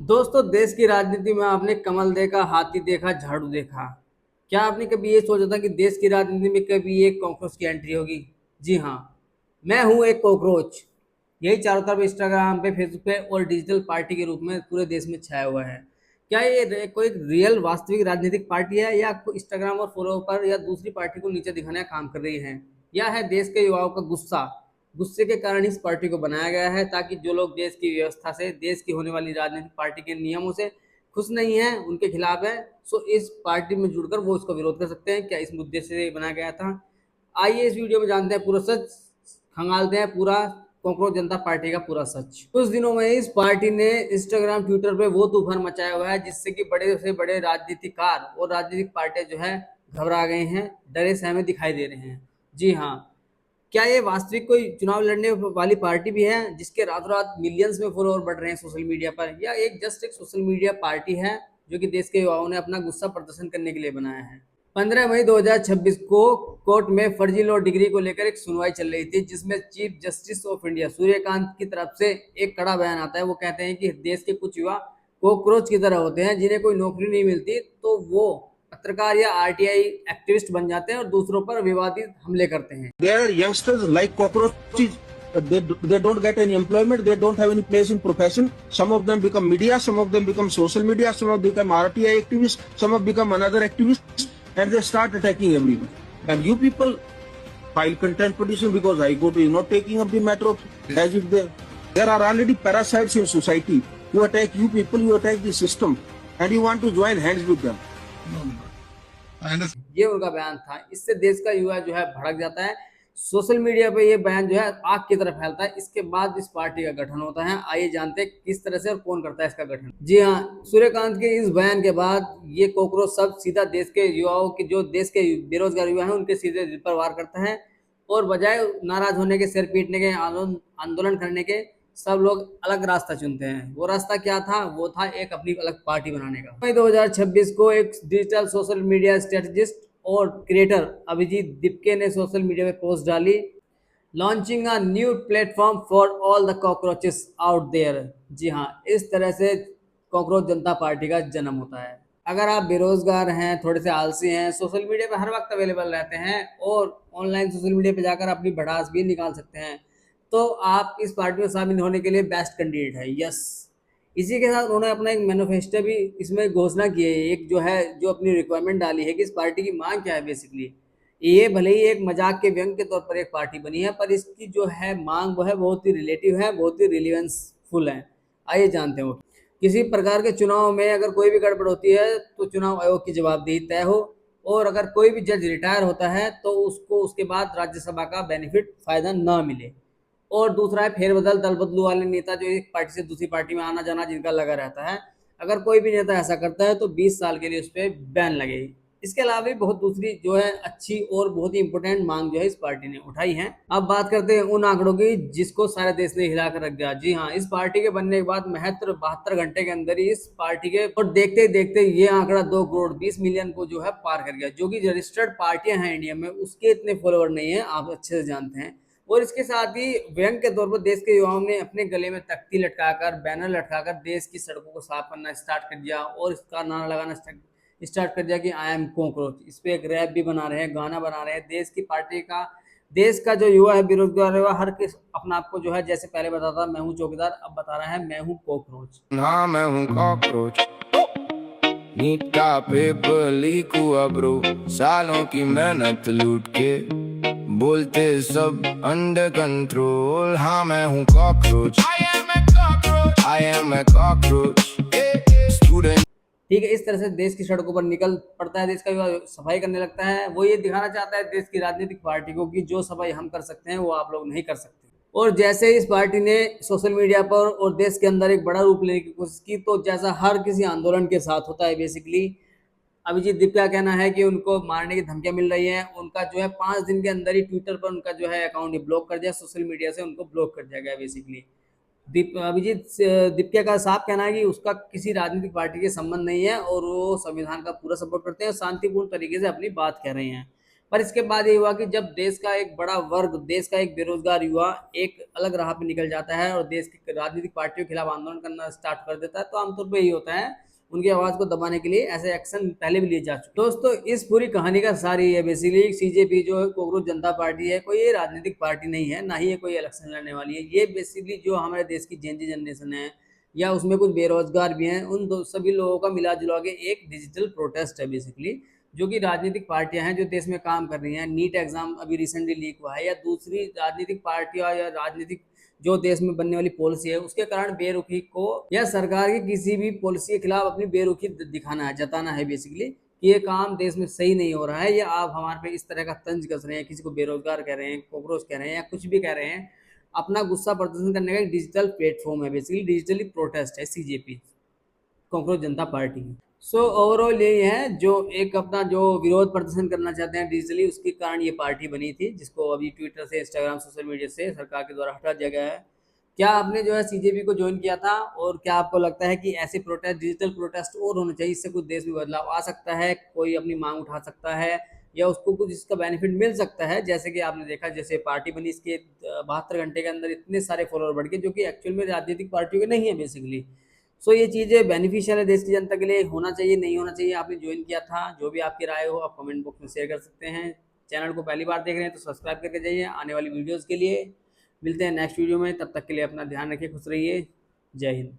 दोस्तों, देश की राजनीति में आपने कमल देखा, हाथी देखा, झाड़ू देखा। क्या आपने कभी ये सोचा था कि देश की राजनीति में कभी एक कॉकरोच की एंट्री होगी? जी हाँ, मैं हूँ एक कॉकरोच। यही चारों तरफ इंस्टाग्राम पे, फेसबुक पे और डिजिटल पार्टी के रूप में पूरे देश में छाया हुआ है। क्या ये कोई रियल वास्तविक राजनीतिक पार्टी है, या कोई इंस्टाग्राम और फॉलो पर या दूसरी पार्टी को नीचे दिखाने का काम कर रही है? या है देश के युवाओं का गुस्सा? गुस्से के कारण इस पार्टी को बनाया गया है, ताकि जो लोग देश की व्यवस्था से, देश की होने वाली राजनीतिक पार्टी के नियमों से खुश नहीं है, उनके खिलाफ है, सो इस पार्टी में जुड़कर वो इसका विरोध कर सकते हैं। क्या इस मुद्दे से बनाया गया था? आइए इस वीडियो में जानते हैं पूरा सच, खंगालते हैं पूरा कॉकरोच जनता पार्टी का पूरा सच। कुछ दिनों में इस पार्टी ने इंस्टाग्राम, ट्विटर पे वो तूफान मचाया हुआ है, जिससे कि बड़े से बड़े राजनीतिकार और राजनीतिक पार्टियां जो है घबरा गए हैं, डरे सहमे दिखाई दे रहे हैं। जी हाँ, क्या ये वास्तविक कोई चुनाव लड़ने वाली पार्टी भी है, जिसके रातों रात मिलियंस में फॉलोअर बढ़ रहे हैं सोशल मीडिया पर, या एक जस्ट एक सोशल मीडिया पार्टी है जो कि देश के युवाओं ने अपना गुस्सा प्रदर्शन करने के लिए बनाया है? 15 मई 2026 को कोर्ट में फर्जी लॉ डिग्री को लेकर एक सुनवाई चल रही थी, जिसमें chief justice of India Suryakant की तरफ से एक कड़ा बयान आता है। वो कहते हैं कि देश के कुछ युवा कॉकरोच की तरह होते हैं, जिन्हें कोई नौकरी नहीं मिलती तो वो पत्रकार या आरटीआई एक्टिविस्ट बन जाते हैं और दूसरों पर विवादित हमले करते हैं। There are youngsters like cockroaches. They don't get any employment. They don't have any place in profession. Some of them become media. Some of them become social media. Some of them become RTI activists. Some have become another activists, and they start attacking everyone. And you people file contempt petition because I go to you not taking up the matter of as if there are already parasites in society who attack you people. You attack the system, and you want to join hands with them. ये उनका बयान था। इससे देश का युवा जो है भड़क जाता है। सोशल मीडिया पे ये बयान जो है आग की तरह फैलता है। इसके बाद इस पार्टी का गठन होता है। आइए जानते हैं किस तरह से और कौन करता है इसका गठन। जी हाँ, सूर्यकांत के इस बयान के बाद ये कॉकरोच सब सीधा देश के युवाओं की, जो देश के बेरोजगार युवा हैं, उनके सीधे दिल पर वार करता है, और बजाय नाराज होने के, सिर पीटने के, आंदोलन करने के, सब लोग अलग रास्ता चुनते हैं। वो रास्ता क्या था? वो था एक अपनी अलग पार्टी बनाने का। मई 2026 को एक डिजिटल सोशल मीडिया स्ट्रेटजिस्ट और क्रिएटर अभिजीत दिपके ने सोशल मीडिया पे पोस्ट डाली, launching a new platform for all the cockroaches out there. जी हाँ, इस तरह से कॉकरोच जनता पार्टी का जन्म होता है। अगर आप बेरोजगार हैं, थोड़े से आलसी हैं, सोशल मीडिया पे हर वक्त अवेलेबल रहते हैं और ऑनलाइन सोशल मीडिया पे जाकर अपनी भड़ास भी निकाल सकते हैं, तो आप इस पार्टी में शामिल होने के लिए बेस्ट कैंडिडेट है। यस, इसी के साथ उन्होंने अपना एक मैनिफेस्टो भी इसमें घोषणा की है, एक जो है, जो अपनी रिक्वायरमेंट डाली है कि इस पार्टी की मांग क्या है। बेसिकली ये भले ही एक मजाक के व्यंग के तौर पर एक पार्टी बनी है, पर इसकी जो है मांग वो है बहुत ही रिलेटिव है, बहुत ही रिलीवेंसफुल है। आइए जानते हैं वो। किसी प्रकार के चुनाव में अगर कोई भी गड़बड़ होती है तो चुनाव आयोग की जवाबदेही तय हो, और अगर कोई भी जज रिटायर होता है तो उसको उसके बाद राज्यसभा का बेनिफिट फायदा ना मिले। और दूसरा है फेरबदल, दल बदलू वाले नेता जो एक पार्टी से दूसरी पार्टी में आना जाना जिनका लगा रहता है, अगर कोई भी नेता ऐसा करता है तो 20 साल के लिए उस पर बैन लगेगी। इसके अलावा भी बहुत दूसरी जो है अच्छी और बहुत ही इंपॉर्टेंट मांग जो है इस पार्टी ने उठाई है। अब बात करते हैं उन आंकड़ों की जिसको सारे देश ने हिला कर रख दिया। जी हाँ, इस पार्टी के बनने के बाद महज 72 घंटे के अंदर ही इस पार्टी के, और देखते ही देखते ये आंकड़ा 2 करोड़ 20 मिलियन को जो है पार कर गया। जो कि रजिस्टर्ड पार्टियां हैं इंडिया में, उसके इतने फॉलोअर नहीं है, आप अच्छे से जानते हैं। और इसके साथ ही व्यंग के तौर पर देश के युवाओं ने अपने गले में तख्ती लटकाकर, बैनर लटकाकर देश की सड़कों को साफ करना स्टार्ट कर दिया, और इसका नारा लगाना स्टार्ट कर दिया कि आई एम कॉकरोच। इस पे एक रैप भी बना रहे हैं, गाना बना रहे हैं। देश की पार्टी का, देश का जो युवा है, बेरोजगार युवा, हर किस अपना आप को जो है, जैसे पहले बताता मैं हूँ चौकीदार, अब बता रहा है मैं हूँ कॉकरोच। हाँ मैं हूँ कॉकरोच, नीट का पेपर लीक हुआ ब्रो, सालों की मेहनत लूट के बोलते सब अंडर कंट्रोल। हाँ मैं हूँ cockroach, I am a cockroach, I am a cockroach student. ठीक है, इस तरह से देश की सड़कों पर निकल पड़ता है, देश का युवा सफाई करने लगता है। वो ये दिखाना चाहता है देश की राजनीतिक पार्टी को कि जो सफाई हम कर सकते हैं वो आप लोग नहीं कर सकते। और जैसे इस पार्टी ने सोशल मीडिया पर और देश के अंदर एक बड़ा रूप लेने की कोशिश की, तो जैसा हर किसी आंदोलन के साथ होता है, बेसिकली अभिजीत दीप का कहना है कि उनको मारने की धमकियां मिल रही हैं। उनका जो है 5 दिन के अंदर ही ट्विटर पर उनका जो है अकाउंट ब्लॉक कर दिया, सोशल मीडिया से उनको ब्लॉक कर दिया गया। बेसिकली अभिजीत दीपके का साफ कहना है कि उसका किसी राजनीतिक पार्टी के संबंध नहीं है, और वो संविधान का पूरा सपोर्ट करते हैं, शांतिपूर्ण तरीके से अपनी बात कह रहे हैं। पर इसके बाद ये हुआ कि जब देश का एक बड़ा वर्ग, देश का एक बेरोजगार युवा एक अलग राह पे निकल जाता है और देश की राजनीतिक पार्टियों के खिलाफ आंदोलन करना स्टार्ट कर देता है, तो आमतौर पर यही होता है, उनकी आवाज को दबाने के लिए ऐसे एक्शन पहले भी लिए जा चुके। दोस्तों, इस पूरी कहानी का सार ये है बेसिकली, सीजेपी जो है कोकरोच जनता पार्टी है, कोई ये राजनीतिक पार्टी नहीं है, ना ही ये कोई इलेक्शन लड़ने वाली है। ये बेसिकली जो हमारे देश की जेन जी जनरेशन है या उसमें कुछ बेरोजगार भी हैं, उन सभी लोगों का मिला जुला के एक डिजिटल प्रोटेस्ट है बेसिकली, जो कि राजनीतिक पार्टियां हैं जो देश में काम कर रही हैं। नीट एग्जाम अभी रिसेंटली लीक हुआ है, या दूसरी राजनीतिक पार्टियां या राजनीतिक जो देश में बनने वाली पॉलिसी है उसके कारण बेरुखी को, या सरकार की किसी भी पॉलिसी के खिलाफ अपनी बेरुखी दिखाना है, जताना है बेसिकली कि ये काम देश में सही नहीं हो रहा है, या आप हमारे पे इस तरह का तंज कस रहे हैं, किसी को बेरोजगार कह रहे हैं, कॉकरोच कह रहे हैं, या कुछ भी कह रहे हैं। अपना गुस्सा प्रदर्शन करने का एक डिजिटल प्लेटफॉर्म है बेसिकली, डिजिटली प्रोटेस्ट है सीजेपी, कॉकरोच जनता पार्टी। सो ओवरऑल यही है, जो एक अपना जो विरोध प्रदर्शन करना चाहते हैं डिजिटली, उसके कारण ये पार्टी बनी थी, जिसको अभी ट्विटर से, इंस्टाग्राम, सोशल मीडिया से सरकार के द्वारा हटा दिया गया है। क्या आपने जो है सीजेपी को ज्वाइन किया था, और क्या आपको लगता है कि ऐसे प्रोटेस्ट, डिजिटल प्रोटेस्ट और होने चाहिए, इससे कुछ देश में बदलाव आ सकता है, कोई अपनी मांग उठा सकता है, या उसको कुछ इसका बेनिफिट मिल सकता है? जैसे कि आपने देखा, जैसे पार्टी बनी, इसके 72 घंटे के अंदर इतने सारे फॉलोअर बढ़ गए, जो कि एक्चुअल में राजनीतिक पार्टियों के नहीं है बेसिकली। सो ये चीज़ें बेनिफिशियल है देश की जनता के लिए, होना चाहिए नहीं होना चाहिए, आपने ज्वाइन किया था, जो भी आपकी राय हो आप कमेंट बॉक्स में शेयर कर सकते हैं। चैनल को पहली बार देख रहे हैं तो सब्सक्राइब करके जाइए आने वाली वीडियोज़ के लिए। मिलते हैं नेक्स्ट वीडियो में, तब तक के लिए अपना ध्यान रखिए, खुश रहिए, जय हिंद।